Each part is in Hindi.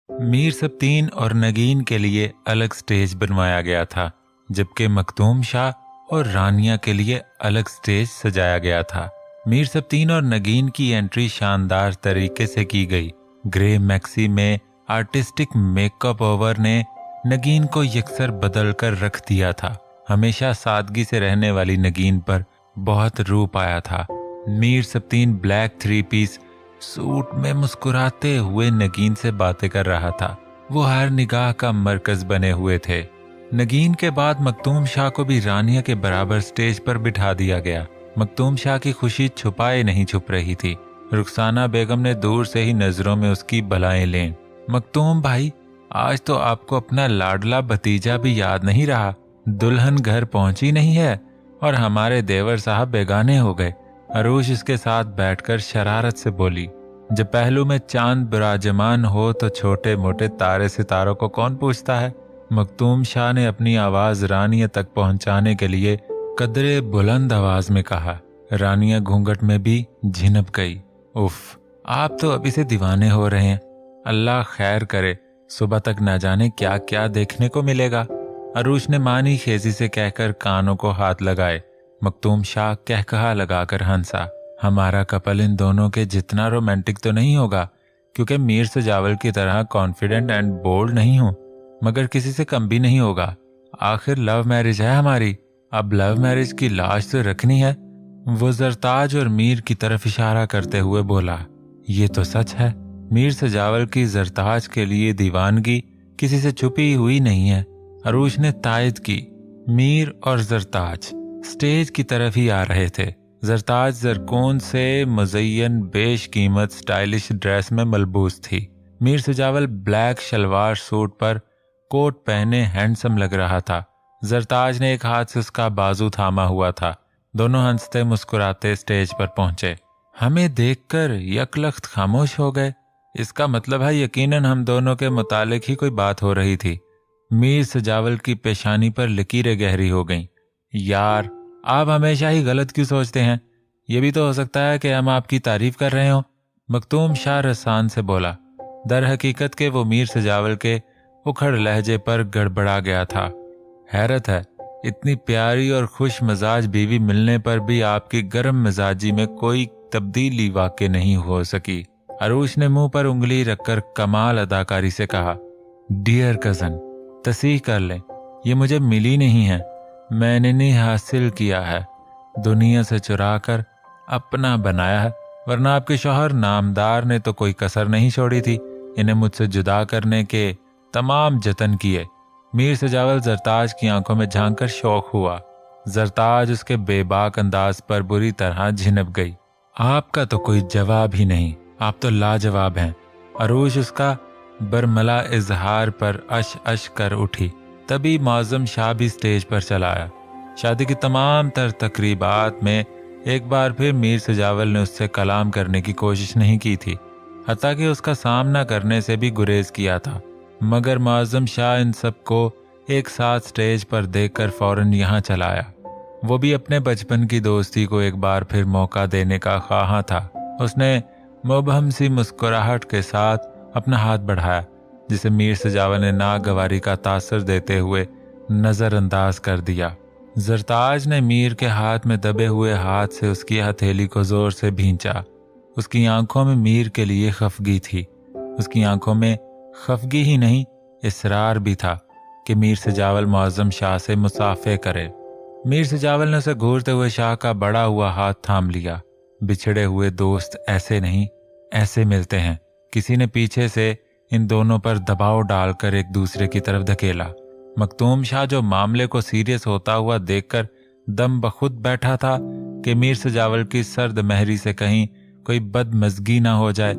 मीर सबतीन और नगीन के लिए अलग स्टेज बनवाया गया था, जबकि मखदूम शाह और रानिया के लिए अलग स्टेज सजाया गया था। मीर सबतीन और नगीन की एंट्री शानदार तरीके से की गई। ग्रे मैक्सी में आर्टिस्टिक मेकअप ओवर ने नगीन को यकसर बदल कर रख दिया था। हमेशा सादगी से रहने वाली नगीन पर बहुत रूप आया था। मीर सबतीन ब्लैक 3 पीस सूट में मुस्कुराते हुए नगीन से बातें कर रहा था। वो हर निगाह का मरकज बने हुए थे। नगीन के बाद मखदूम शाह को भी रानिया के बराबर स्टेज पर बिठा दिया गया। मखदूम शाह की खुशी छुपाए नहीं छुप रही थी। रुखसाना बेगम ने दूर से ही नजरों में उसकी बलाएं लें। मखदूम भाई, आज तो आपको अपना लाडला भतीजा भी याद नहीं रहा। दुल्हन घर पहुंची नहीं है और हमारे देवर साहब बेगाने हो गए। अरूश इसके साथ बैठकर शरारत से बोली, जब पहलू में चांद विराजमान हो तो छोटे मोटे तारे सितारों को कौन पूछता है। मखदूम शाह ने अपनी आवाज रानिया तक पहुंचाने के लिए कदरे बुलंद आवाज में कहा। रानिया घूंघट में भी झिनक गई। उफ, आप तो अभी से दीवाने हो रहे हैं। अल्लाह खैर करे, सुबह तक न जाने क्या क्या देखने को मिलेगा। अरूश ने मानी खेजी से कहकर कानों को हाथ लगाए। मखदूम शाह कहकहा लगाकर हंसा। हमारा कपल इन दोनों के जितना रोमांटिक तो नहीं होगा, क्योंकि मीर सजावल की तरह कॉन्फिडेंट एंड बोल्ड नहीं हूं, मगर किसी से कम भी नहीं होगा। आखिर लव मैरिज है हमारी, अब लव मैरिज की लाश तो रखनी है। वो जरताज और मीर की तरफ इशारा करते हुए बोला, ये तो सच है। मीर सजावल की जरताज के लिए दीवानगी किसी से छुपी हुई नहीं है। अरूश ने तायद की। मीर और जरताज स्टेज की तरफ ही आ रहे थे। जरताज जरकून से मुज़य्यन बेश कीमत स्टाइलिश ड्रेस में मलबूस थी। मीर सजावल ब्लैक शलवार सूट पर कोट पहने हैंडसम लग रहा था। जरताज ने एक हाथ से उसका बाजू थामा हुआ था। दोनों हंसते मुस्कुराते स्टेज पर पहुंचे। हमें देखकर यकलख्त खामोश हो गए। इसका मतलब है यकीनन हम दोनों के मुतालिक ही कोई बात हो रही थी। मीर सजावल की पेशानी पर लकीरें गहरी हो गईं। यार, आप हमेशा ही गलत क्यों सोचते हैं? यह भी तो हो सकता है कि हम आपकी तारीफ कर रहे हो। मखदूम शाह रसान से बोला। दर हकीकत के वो मीर सजावल के उखड़ लहजे पर गड़बड़ा गया था। हैरत है, इतनी प्यारी और खुश मिजाज बीवी मिलने पर भी आपकी गर्म मिजाजी में कोई तब्दीली वाक़ई नहीं हो सकी। अरूश ने मुंह पर उंगली रखकर कमाल अदाकारी से कहा, डियर कजन, तसीह कर लें, ये मुझे मिली नहीं है, मैंने नहीं हासिल किया है, दुनिया से चुरा कर अपना बनाया है। वरना आपके शौहर नामदार ने तो कोई कसर नहीं छोड़ी थी। इन्हें मुझसे जुदा करने के तमाम जतन किए। मीर सजावल जरताज की आंखों में झांककर शौक हुआ। जरताज उसके बेबाक अंदाज पर बुरी तरह झिनक गई। आपका तो कोई जवाब ही नहीं, आप तो लाजवाब हैं। अरूश उसका बरमला इजहार पर अश अश कर उठी। तभी मौज़म शाह भी स्टेज पर चला आया। शादी की तमाम तर तकरीबात में एक बार फिर मीर सजावल ने उससे कलाम करने की कोशिश नहीं की थी, हत्ता कि उसका सामना करने से भी गुरेज किया था। मगर मौज़म शाह इन सबको एक साथ स्टेज पर देखकर फौरन यहाँ चला आया। वो भी अपने बचपन की दोस्ती को एक बार फिर मौका देने का ख्वाहा था। उसने मुबहम सी मुस्कुराहट के साथ अपना हाथ बढ़ाया, जिसे मीर सजावल ने नागवारी का तासर देते हुए नजरअंदाज कर दिया। जरताज ने मीर के हाथ में दबे हुए हाथ से उसकी हथेली को जोर से भींचा। उसकी आंखों में मीर के लिए खफगी थी। उसकी आंखों में खफगी ही नहीं, इसरार भी था कि मीर सजावल मौज़म शाह से मुसाफे करे। मीर सजावल ने उसे घूरते हुए शाह का बड़ा हुआ हाथ थाम लिया। बिछड़े हुए दोस्त ऐसे नहीं, ऐसे मिलते हैं। किसी ने पीछे से इन दोनों पर दबाव डालकर एक दूसरे की तरफ धकेला। मखदूम शाह, जो मामले को सीरियस होता हुआ देखकर दम बखुद बैठा था कि मीर सजावल की सर्द महरी से कहीं कोई बदमज़गी ना हो जाए,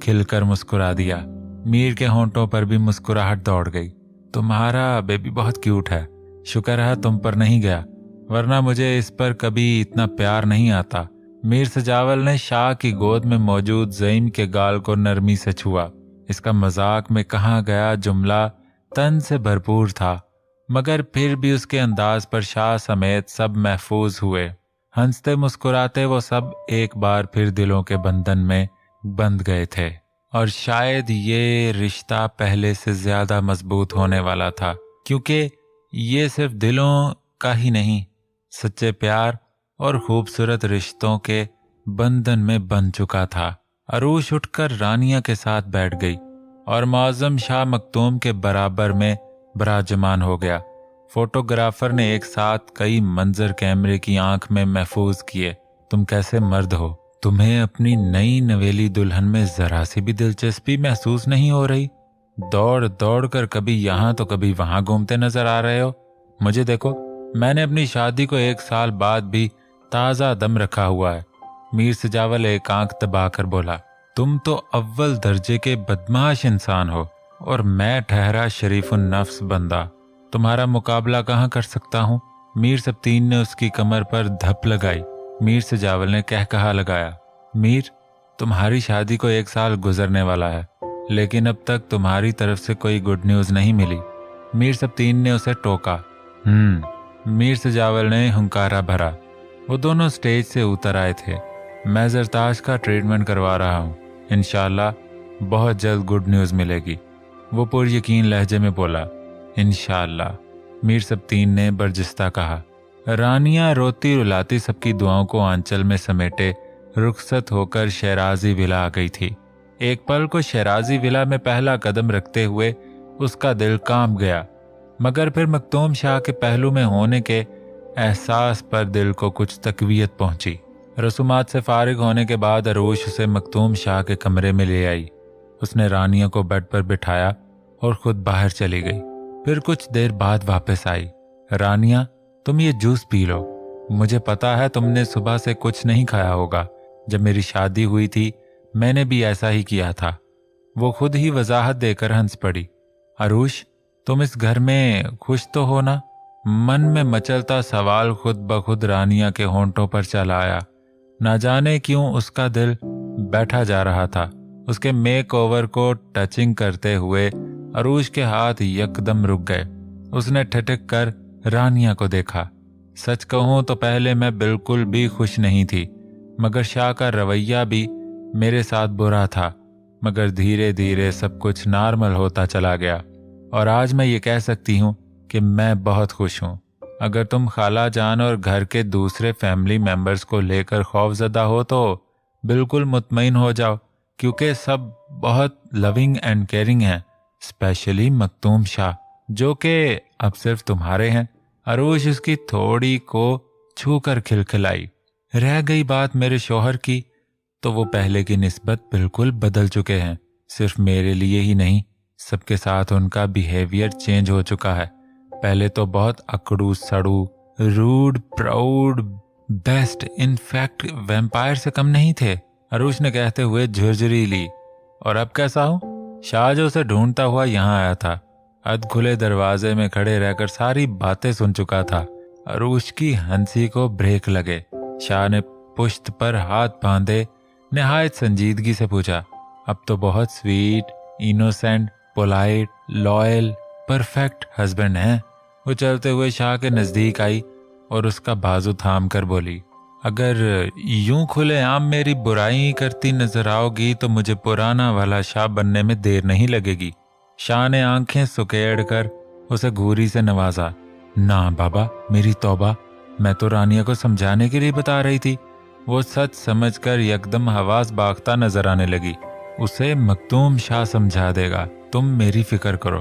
खिलकर मुस्कुरा दिया। मीर के होंठों पर भी मुस्कुराहट दौड़ गई। तुम्हारा बेबी बहुत क्यूट है, शुक्र है तुम पर नहीं गया, वरना मुझे इस पर कभी इतना प्यार नहीं आता। मीर सजावल ने शाह की गोद में मौजूद ज़ईम के गाल को नरमी से छुआ। इसका मजाक में कहा गया जुमला तन से भरपूर था, मगर फिर भी उसके अंदाज पर शाह समेत सब महफूज हुए। हंसते मुस्कुराते वो सब एक बार फिर दिलों के बंधन में बंध गए थे। और शायद ये रिश्ता पहले से ज्यादा मजबूत होने वाला था, क्योंकि ये सिर्फ दिलों का ही नहीं, सच्चे प्यार और खूबसूरत रिश्तों के बंधन में बन चुका था। अरूश उठकर रानिया के साथ बैठ गई और मौज़म शाह मखदूम के बराबर में विराजमान हो गया। फोटोग्राफर ने एक साथ कई मंजर कैमरे की आंख में महफूज किए। तुम कैसे मर्द हो? तुम्हें अपनी नई नवेली दुल्हन में जरा सी भी दिलचस्पी महसूस नहीं हो रही? दौड़ दौड़ कर कभी यहाँ तो कभी वहां घूमते नजर आ रहे हो। मुझे देखो, मैंने अपनी शादी को 1 साल बाद भी ताज़ा दम रखा हुआ है। मीर सजावल एक आंख दबाकर बोला, तुम तो अव्वल दर्जे के बदमाश इंसान हो और मैं ठहरा शरीफुन नफ्स बंदा। तुम्हारा मुकाबला कहाँ कर सकता हूँ? मीर सबतीन ने उसकी कमर पर धप लगाई। मीर सजावल ने कहकहा लगाया, मीर, तुम्हारी शादी को 1 साल गुजरने वाला है, लेकिन अब तक तुम्हारी तरफ से कोई गुड न्यूज नहीं मिली। मीर सबतीन ने उसे टोका। मीर सजावल ने हुंकारा भरा। वो दोनों स्टेज से उतर आए थे। मैं जरताश का ट्रीटमेंट करवा रहा हूँ, इंशाल्लाह बहुत जल्द गुड न्यूज मिलेगी। वो पुरयकीन लहजे में बोला, इंशाल्लाह। मीर सबतीन ने बर्जिस्ता कहा। रानियां रोती रुलाती सबकी दुआओं को आंचल में समेटे रुखसत होकर शहराजी विला आ गई थी। एक पल को शहराजी विला में पहला कदम रखते हुए उसका दिल कांप गया, मगर फिर मखदूम शाह के पहलू में होने के एहसास पर दिल को कुछ तकवीयत पहुंची। रसूमात से फारिग होने के बाद अरूश उसे मखदूम शाह के कमरे में ले आई। उसने रानिया को बेड पर बिठाया और खुद बाहर चली गई। फिर कुछ देर बाद वापस आई। रानिया, तुम ये जूस पी लो। मुझे पता है तुमने सुबह से कुछ नहीं खाया होगा। जब मेरी शादी हुई थी मैंने भी ऐसा ही किया था। वो खुद ही वजाहत देकर हंस पड़ी। अरूश, तुम इस घर में खुश तो हो ना? मन में मचलता सवाल खुद ब खुद रानिया के होंठों पर चल आया। ना जाने क्यों उसका दिल बैठा जा रहा था। उसके मेक ओवर को टचिंग करते हुए अरूश के हाथ यकदम रुक गए। उसने ठिठक कर रानिया को देखा। सच कहूं तो पहले मैं बिल्कुल भी खुश नहीं थी, मगर शाह का रवैया भी मेरे साथ बुरा था। मगर धीरे धीरे सब कुछ नॉर्मल होता चला गया और आज मैं ये कह सकती हूँ कि मैं बहुत खुश हूँ। अगर तुम खाला जान और घर के दूसरे फैमिली मेंबर्स को लेकर खौफजदा हो तो बिल्कुल मुतमईन हो जाओ, क्योंकि सब बहुत लविंग एंड केयरिंग हैं, स्पेशली मखदूम शाह, जो कि अब सिर्फ तुम्हारे हैं। अरूश उसकी थोड़ी को छू कर खिलखिलाई। रह गई बात मेरे शौहर की, तो वो पहले की निस्बत बिल्कुल बदल चुके हैं। सिर्फ मेरे लिए ही नहीं, सबके साथ उनका बिहेवियर चेंज हो चुका है। पहले तो बहुत अकड़ू सड़ू, rude, proud, best, in fact vampire से कम नहीं थे। अरूश ने कहते हुए झुरझुरी ली। और अब कैसा हूँ? शाह जो उसे ढूंढता हुआ यहाँ आया था, अध खुले दरवाजे में खड़े रहकर सारी बातें सुन चुका था। अरूश की हंसी को ब्रेक लगे। शाह ने पुश्त पर हाथ बांधे निहायत संजीदगी से पूछा, अब तो बहुत sweet, innocent, polite, loyal, perfect husband हैं। वो चलते हुए शाह के नजदीक आई और उसका बाजू थाम कर बोली, अगर यूं खुलेआम मेरी बुराई करती नजर आओगी तो मुझे पुराना वाला शाह बनने में देर नहीं लगेगी। शाह ने आंखें सुकेड़ कर उसे घूरी से नवाजा। ना बाबा, मेरी तौबा, मैं तो रानिया को समझाने के लिए बता रही थी। वो सच समझकर यकदम हवास बागता नजर आने लगी। उसे मखदूम शाह समझा देगा, तुम मेरी फिक्र करो।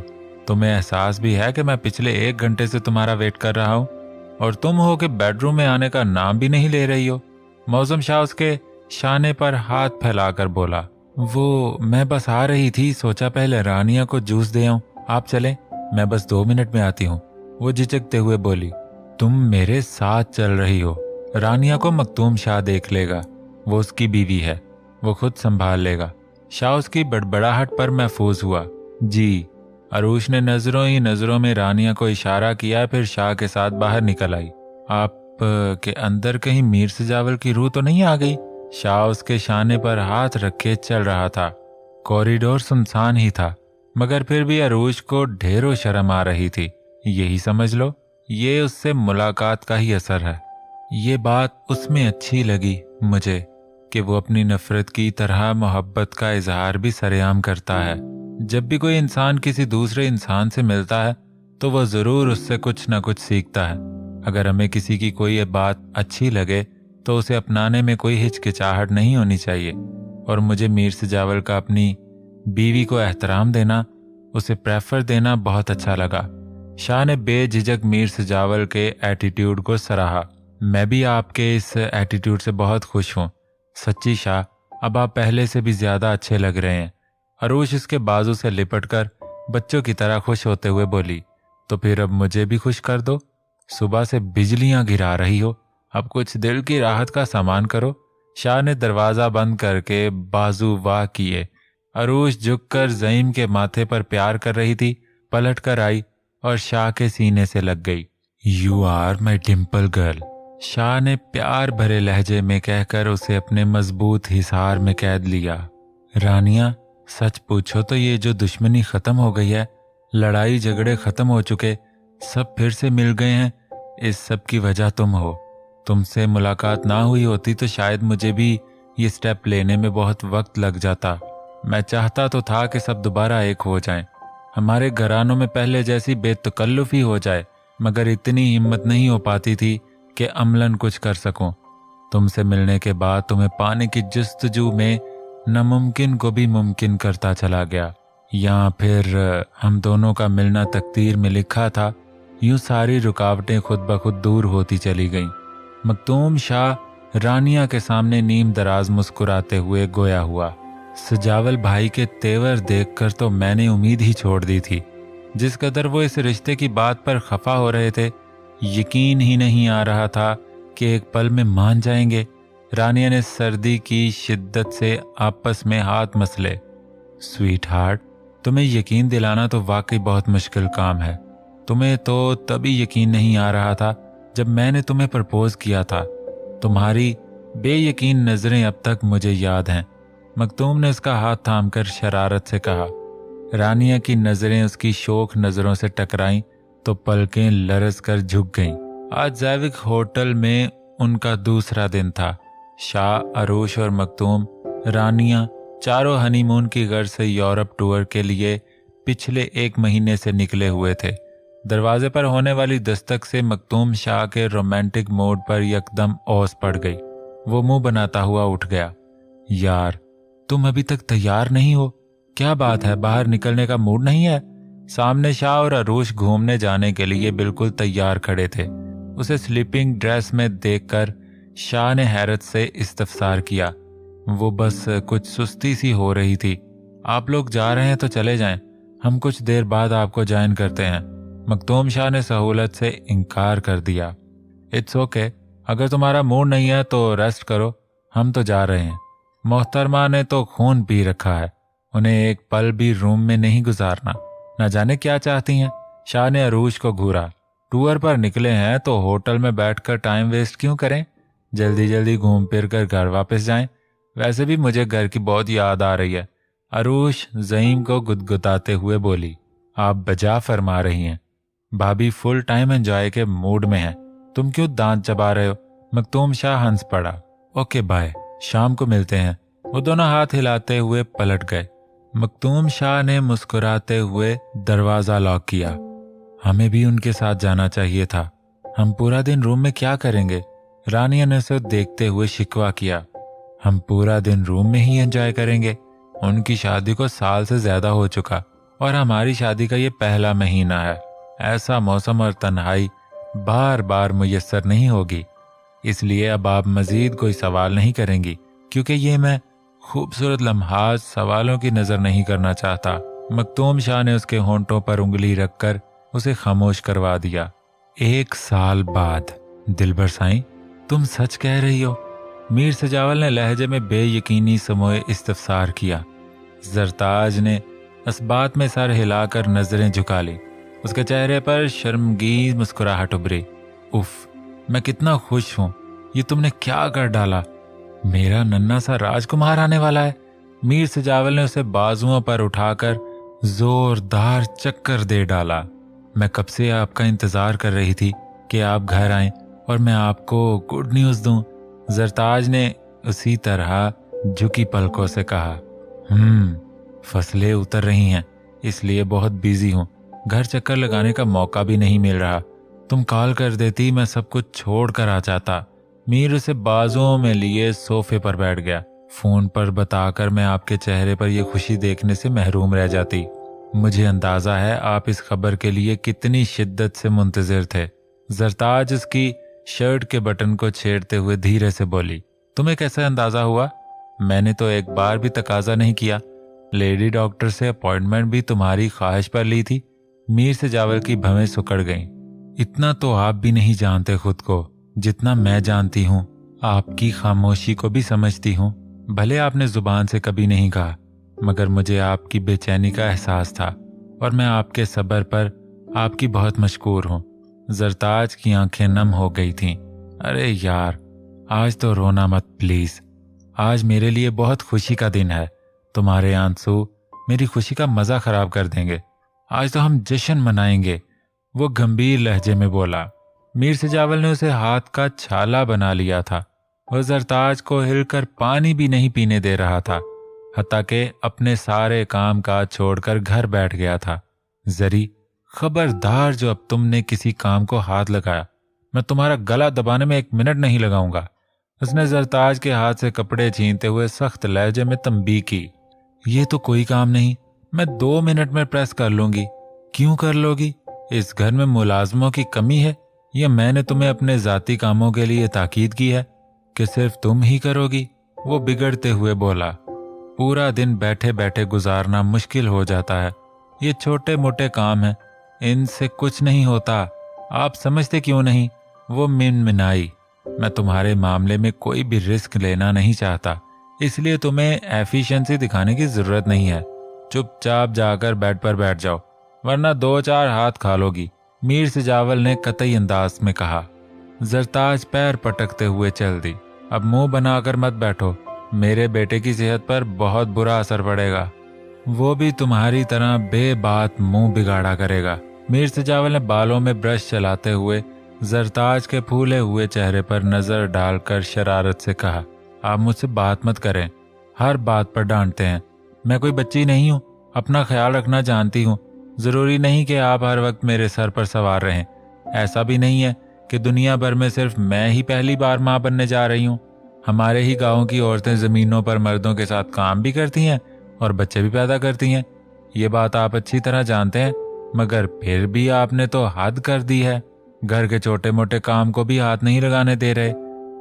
तुम्हें एहसास भी है कि मैं पिछले 1 घंटे से तुम्हारा वेट कर रहा हूँ और तुम हो कि बेडरूम में आने का नाम भी नहीं ले रही हो। मौज़म शाह उसके शाने पर हाथ फैलाकर बोला, वो मैं बस आ रही थी, सोचा पहले रानिया को जूस दे आऊं। आप चलें, मैं बस 2 मिनट में आती हूँ। वो झिझकते हुए बोली, तुम मेरे साथ चल रही हो। रानिया को मखदूम शाह देख लेगा, वो उसकी बीवी है, वो खुद संभाल लेगा। शाह उसकी बड़बड़ाहट पर महफूज हुआ। जी। अरूश ने नजरों ही नजरों में रानिया को इशारा किया, फिर शाह के साथ बाहर निकल आई। आप के अंदर कहीं मीर सजावल की रूह तो नहीं आ गई? शाह उसके शाने पर हाथ रखे चल रहा था। कॉरिडोर सुनसान ही था, मगर फिर भी अरूश को ढेरों शर्म आ रही थी। यही समझ लो, ये उससे मुलाकात का ही असर है। ये बात उसमें अच्छी लगी मुझे। कि वो अपनी नफरत की तरह मोहब्बत का इजहार भी सरेआम करता है। जब भी कोई इंसान किसी दूसरे इंसान से मिलता है तो वो ज़रूर उससे कुछ ना कुछ सीखता है। अगर हमें किसी की कोई बात अच्छी लगे तो उसे अपनाने में कोई हिचकिचाहट नहीं होनी चाहिए। और मुझे मीर सजावल का अपनी बीवी को एहतराम देना, उसे प्रेफर देना बहुत अच्छा लगा। शाह ने बेझिझक मीर सजावल के एटीट्यूड को सराहा। मैं भी आपके इस एटीट्यूड से बहुत खुश हूँ। सच्ची शाह, अब आप पहले से भी ज्यादा अच्छे लग रहे हैं। अरूश इसके बाजू से लिपटकर बच्चों की तरह खुश होते हुए बोली, तो फिर अब मुझे भी खुश कर दो। सुबह से बिजलियां गिरा रही हो, अब कुछ दिल की राहत का सामान करो। शाह ने दरवाजा बंद करके बाजू वाह किए। अरूश झुककर ज़ईम के माथे पर प्यार कर रही थी, पलट कर आई और शाह के सीने से लग गई। You are my dimple girl, Shah ने प्यार भरे लहजे में कहकर उसे अपने मजबूत हिसार में कैद लिया। रानिया, सच पूछो तो ये जो दुश्मनी खत्म हो गई है, लड़ाई झगड़े खत्म हो चुके, सब फिर से मिल गए हैं, इस सब की वजह तुम हो। तुमसे मुलाकात ना हुई होती तो शायद मुझे भी ये स्टेप लेने में बहुत वक्त लग जाता। मैं चाहता तो था कि सब दोबारा एक हो जाएं, हमारे घरानों में पहले जैसी बेतकल्लुफी हो जाए, मगर इतनी हिम्मत नहीं हो पाती थी कि अमलन कुछ कर सकूं। तुमसे मिलने के बाद तुम्हें पाने की जस्तजू में नामुमकिन को भी मुमकिन करता चला गया। या फिर हम दोनों का मिलना तकदीर में लिखा था। यूं सारी रुकावटें खुद ब खुद दूर होती चली गईं। मखदूम शाह रानिया के सामने नीम दराज मुस्कुराते हुए गोया हुआ। सजावल भाई के तेवर देखकर तो मैंने उम्मीद ही छोड़ दी थी। जिस कदर वो इस रिश्ते की बात पर खफा हो रहे थे, यकीन ही नहीं आ रहा था कि एक पल में मान जाएंगे। रानिया ने सर्दी की शिद्दत से आपस में हाथ मसले। स्वीट हार्ट, तुम्हें यकीन दिलाना तो वाकई बहुत मुश्किल काम है। तुम्हें तो तभी यकीन नहीं आ रहा था जब मैंने तुम्हें प्रपोज किया था। तुम्हारी बेयकीन नजरें अब तक मुझे याद हैं। मखदूम ने उसका हाथ थामकर शरारत से कहा। रानिया की नजरें उसकी शोक नजरों से टकराईं तो पलकें लरस कर झुक गईं। आज जैविक होटल में उनका दूसरा दिन था। शाह, अरूश और मखदूम, रानिया चारों हनीमून की गर्ज से यूरोप टूर के लिए पिछले 1 महीने से निकले हुए थे। दरवाजे पर होने वाली दस्तक से मखदूम शाह के रोमांटिक मूड पर यकदम ओस पड़ गई। वो मुंह बनाता हुआ उठ गया। यार, तुम अभी तक तैयार नहीं हो? क्या बात है, बाहर निकलने का मूड नहीं है? सामने शाह और अरूश घूमने जाने के लिए बिल्कुल तैयार खड़े थे। उसे स्लीपिंग ड्रेस में देखकर शाह ने हैरत से इस्तफसार किया। वो बस कुछ सुस्ती सी हो रही थी। आप लोग जा रहे हैं तो चले जाएं, हम कुछ देर बाद आपको ज्वाइन करते हैं। मखदूम शाह ने सहूलत से इनकार कर दिया। इट्स ओके, अगर तुम्हारा मूड नहीं है तो रेस्ट करो, हम तो जा रहे हैं। मोहतरमा ने तो खून पी रखा है, उन्हें एक पल भी रूम में नहीं गुजारना। न जाने क्या चाहती हैं। शाह ने अरूश को घूरा। टूर पर निकले हैं तो होटल में बैठकर टाइम वेस्ट क्यों करें? जल्दी जल्दी घूम फिर कर घर वापस जाएं। वैसे भी मुझे घर की बहुत याद आ रही है। अरूश ज़ईम को गुदगुदाते हुए बोली। आप बजा फरमा रही हैं, भाभी फुल टाइम एंजॉय के मूड में हैं, तुम क्यों दांत चबा रहे हो? मखदूम शाह हंस पड़ा। ओके बाय, शाम को मिलते हैं। वो दोनों हाथ हिलाते हुए पलट गए। मखदूम शाह ने मुस्कुराते हुए दरवाजा लॉक किया। हमें भी उनके साथ जाना चाहिए था। हम पूरा दिन रूम में क्या करेंगे? रानिया ने उसे देखते हुए शिकवा किया। हम पूरा दिन रूम में ही एंजॉय करेंगे। उनकी शादी को साल से ज्यादा हो चुका और हमारी शादी का ये पहला महीना है। ऐसा मौसम और तन्हाई बार बार मुयस्सर नहीं होगी। इसलिए अब आप मजीद कोई सवाल नहीं करेंगी, क्योंकि ये मैं खूबसूरत लम्हात सवालों की नजर नहीं करना चाहता। मखदूम शाह ने उसके होंठों पर उंगली रखकर उसे खामोश करवा दिया। 1 साल बाद? दिलबर साईं, तुम सच कह रही हो? मीर सजावल ने लहजे में बेयकीनी समोए इस्तफसार किया। जरताज ने इस्बात में सर हिलाकर नजरें झुका ली। उसके चेहरे पर शर्मगीज मुस्कुराहट उभरी। उफ, मैं कितना खुश हूं। ये तुमने क्या कर डाला? मेरा नन्हा सा राजकुमार आने वाला है। मीर सजावल ने उसे बाजुओं पर उठाकर जोरदार चक्कर दे डाला। मैं कब से आपका इंतजार कर रही थी कि आप घर आएं और मैं आपको गुड न्यूज दूं। जरताज ने उसी तरह झुकी पलकों से कहा, फसलें उतर रही हैं, इसलिए बहुत बिजी हूँ। घर चक्कर लगाने का मौका भी नहीं मिल रहा। तुम कॉल कर देती, मैं सब कुछ छोड़ कर आ जाता। मीर उसे बाजुओं में लिए सोफे पर बैठ गया। फोन पर बताकर मैं आपके चेहरे पर यह खुशी देखने से महरूम रह जाती। मुझे अंदाजा है आप इस खबर के लिए कितनी शिद्दत से मुंतजिर थे। जरताज उसकी शर्ट के बटन को छेड़ते हुए धीरे से बोली, तुम्हें कैसे अंदाजा हुआ? मैंने तो एक बार भी तकाजा नहीं किया। लेडी डॉक्टर से अपॉइंटमेंट भी तुम्हारी ख्वाहिश पर ली थी। मीर सजावल की भवें सुकड़ गईं। इतना तो आप भी नहीं जानते खुद को जितना मैं जानती हूँ। आपकी खामोशी को भी समझती हूँ। भले आपने जुबान से कभी नहीं कहा, मगर मुझे आपकी बेचैनी का एहसास था और मैं आपके सब्र पर आपकी बहुत मशकूर हूँ। जरताज की आंखें नम हो गई थीं। अरे यार, आज तो रोना मत प्लीज। आज मेरे लिए बहुत खुशी का दिन है। तुम्हारे आंसू मेरी खुशी का मजा खराब कर देंगे। आज तो हम जश्न मनाएंगे, वो गंभीर लहजे में बोला। मीर सजावल ने उसे हाथ का छाला बना लिया था। वह जरताज को हिलकर पानी भी नहीं पीने दे रहा था, हत्ता के अपने सारे काम काज छोड़कर घर बैठ गया था। जरी, खबरदार, जो अब तुमने किसी काम को हाथ लगाया, मैं तुम्हारा गला दबाने में 1 मिनट नहीं लगाऊंगा। उसने जरताज के हाथ से कपड़े छीनते हुए सख्त लहजे में तंबीह की। ये तो कोई काम नहीं, मैं 2 मिनट में प्रेस कर लूंगी। क्यों कर लोगी? इस घर में मुलाजमों की कमी है या मैंने तुम्हें अपने जाती कामों के लिए ताकीद की है कि सिर्फ तुम ही करोगी? वो बिगड़ते हुए बोला। पूरा दिन बैठे बैठे गुजारना मुश्किल हो जाता है। ये छोटे मोटे काम हैं, इनसे कुछ नहीं होता। आप समझते क्यों नहीं? वो मिनमिनाई। मैं तुम्हारे मामले में कोई भी रिस्क लेना नहीं चाहता, इसलिए तुम्हें एफिशिएंसी दिखाने की जरूरत नहीं है। चुपचाप जाकर बेड पर बैठ जाओ, वरना 2-4 हाथ खा लोगी, मीर सजावल ने कतई अंदाज में कहा। जरताज पैर पटकते हुए चल दी। अब मुंह बनाकर मत बैठो, मेरे बेटे की सेहत पर बहुत बुरा असर पड़ेगा। वो भी तुम्हारी तरह बेबात मुंह बिगाड़ा करेगा। मीर सजावल ने बालों में ब्रश चलाते हुए जरताज के फूले हुए चेहरे पर नजर डालकर शरारत से कहा, आप मुझसे बात मत करें, हर बात पर डांटते हैं। मैं कोई बच्ची नहीं हूँ, अपना ख्याल रखना जानती हूँ। जरूरी नहीं कि आप हर वक्त मेरे सर पर सवार रहें। ऐसा भी नहीं है कि दुनिया भर में सिर्फ मैं ही पहली बार माँ बनने जा रही हूँ। हमारे ही गाँव की औरतें जमीनों पर मर्दों के साथ काम भी करती हैं और बच्चे भी पैदा करती हैं। ये बात आप अच्छी तरह जानते हैं, मगर फिर भी आपने तो हद कर दी है। घर के छोटे मोटे काम को भी हाथ नहीं लगाने दे रहे।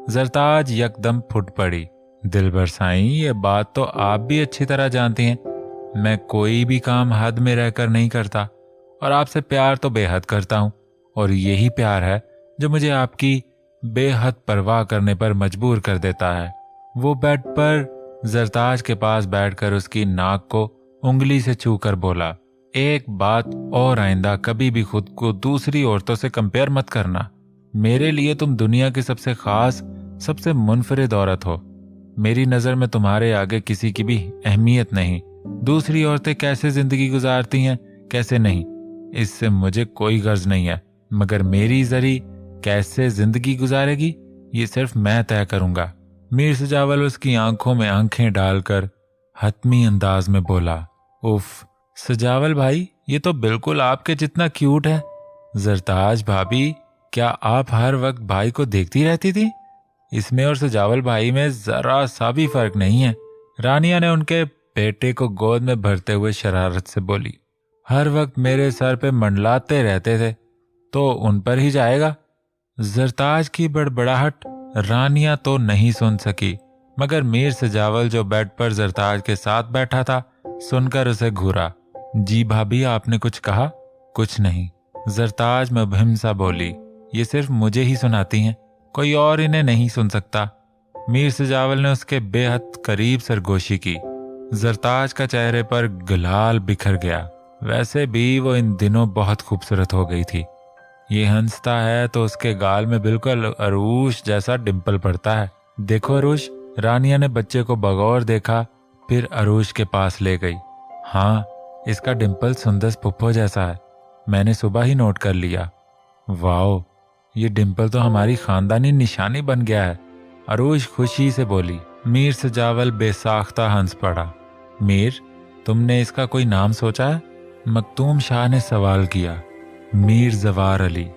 जरताज यकदम फुट पड़ी। दिलबर साईं, ये बात तो आप भी अच्छी तरह जानती हैं। मैं कोई भी काम हद में रहकर नहीं करता और आपसे प्यार तो बेहद करता हूँ, और यही प्यार है जो मुझे आपकी बेहद परवाह करने पर मजबूर कर देता है। वो बेड पर जरताज के पास बैठकर उसकी नाक को उंगली से छूकर बोला, एक बात और, आइंदा कभी भी खुद को दूसरी औरतों से कंपेयर मत करना। मेरे लिए तुम दुनिया की सबसे खास, सबसे मुनफरिद औरत हो। मेरी नजर में तुम्हारे आगे किसी की भी अहमियत नहीं। दूसरी औरतें कैसे जिंदगी गुजारती हैं, कैसे नहीं, इससे मुझे कोई गर्ज नहीं है, मगर मेरी जरी कैसे जिंदगी गुजारेगी, ये सिर्फ मैं तय करूंगा। मीर सजावल उसकी आंखों में आंखें डालकर हतमी अंदाज में बोला, उफ सजावल भाई, ये तो बिल्कुल आपके जितना क्यूट है। जरताज भाभी, क्या आप हर वक्त भाई को देखती रहती थी? इसमें और सजावल भाई में जरा सा भी फर्क नहीं है। रानिया ने उनके बेटे को गोद में भरते हुए शरारत से बोली, हर वक्त मेरे सर पे मंडलाते रहते थे, तो उन पर ही जाएगा। जरताज की बड़बड़ाहट रानिया तो नहीं सुन सकी, मगर मीर सजावल जो बेड पर जरताज के साथ बैठा था, सुनकर उसे घूरा। जी भाभी, आपने कुछ कहा? कुछ नहीं, जरताज मुबहिम सा बोली, ये सिर्फ मुझे ही सुनाती हैं, कोई और इन्हें नहीं सुन सकता। मीर सजावल ने उसके बेहद करीब सरगोशी की। जरताज का चेहरे पर गुलाल बिखर गया। वैसे भी वो इन दिनों बहुत खूबसूरत हो गई थी। ये हंसता है तो उसके गाल में बिल्कुल अरूश जैसा डिंपल पड़ता है। देखो अरूश, रानिया ने बच्चे को बगौर देखा, फिर अरूश के पास ले गई। हाँ, इसका डिंपल सुंदर पुप्पो जैसा है, मैंने सुबह ही नोट कर लिया। वाओ, ये डिंपल तो हमारी खानदानी निशानी बन गया है, अरूश खुशी से बोली। मीर सजावल बेसाख्ता हंस पड़ा। मीर, तुमने इसका कोई नाम सोचा है? मखदूम शाह ने सवाल किया। मीर जवार अली।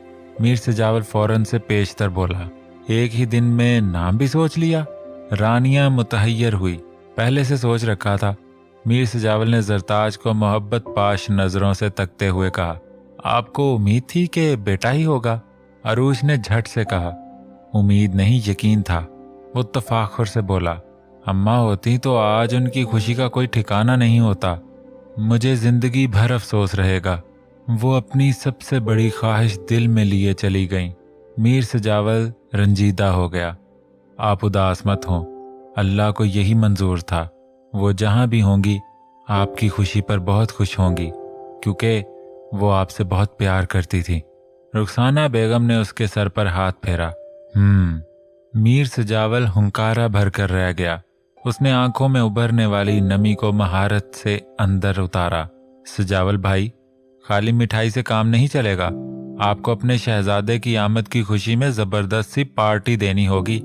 मीर सजावल फौरन से पेशतर बोला। एक ही दिन में नाम भी सोच लिया? रानिया मुतहैयर हुई। पहले से सोच रखा था। मीर सजावल ने जरताज को मोहब्बत पाश नजरों से तकते हुए कहा, आपको उम्मीद थी कि बेटा ही होगा? अरूज ने झट से कहा, उम्मीद नहीं, यकीन था। वो तफाखुर से बोला, अम्मा होती तो आज उनकी खुशी का कोई ठिकाना नहीं होता। मुझे जिंदगी भर अफसोस रहेगा। वो अपनी सबसे बड़ी ख्वाहिश दिल में लिए चली गईं। मीर सजावल रंजीदा हो गया। आप उदास मत हों, अल्लाह को यही मंजूर था। वो जहां भी होंगी आपकी खुशी पर बहुत खुश होंगी, क्योंकि वो आपसे बहुत प्यार करती थी। रुखसाना बेगम ने उसके सर पर हाथ फेरा। मीर सजावल हुंकारा भर कर रह गया। उसने आंखों में उभरने वाली नमी को महारत से अंदर उतारा। सजावल भाई, खाली मिठाई से काम नहीं चलेगा। आपको अपने शहजादे की आमद की खुशी में जबरदस्त सी पार्टी देनी होगी।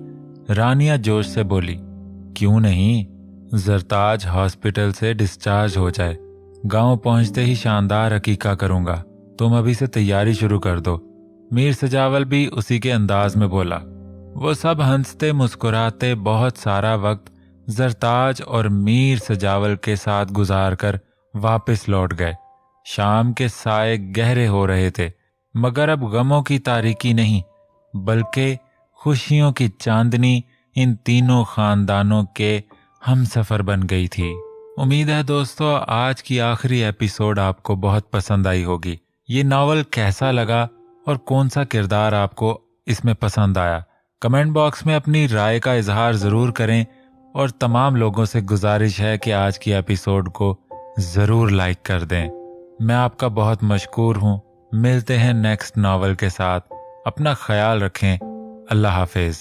रानिया जोश से बोली। क्यों नहीं, जरताज हॉस्पिटल से डिस्चार्ज हो जाए, गांव पहुंचते ही शानदार अकीका करूंगा। तुम अभी से तैयारी शुरू कर दो। मीर सजावल भी उसी के अंदाज में बोला। वो सब हंसते मुस्कुराते बहुत सारा वक्त जरताज और मीर सजावल के साथ गुजार कर वापस लौट गए। शाम के साए गहरे हो रहे थे, मगर अब गमों की तारीकी नहीं, बल्कि खुशियों की चांदनी इन तीनों खानदानों के हम सफर बन गई थी। उम्मीद है दोस्तों आज की आखिरी एपिसोड आपको बहुत पसंद आई होगी। ये नावल कैसा लगा और कौन सा किरदार आपको इसमें पसंद आया, कमेंट बॉक्स में अपनी राय का इजहार जरूर करें। और तमाम लोगों से गुजारिश है कि आज की एपिसोड को जरूर लाइक कर दें। मैं आपका बहुत मशकूर हूँ। मिलते हैं नेक्स्ट नावल के साथ। अपना ख्याल रखें। अल्लाह हाफिज।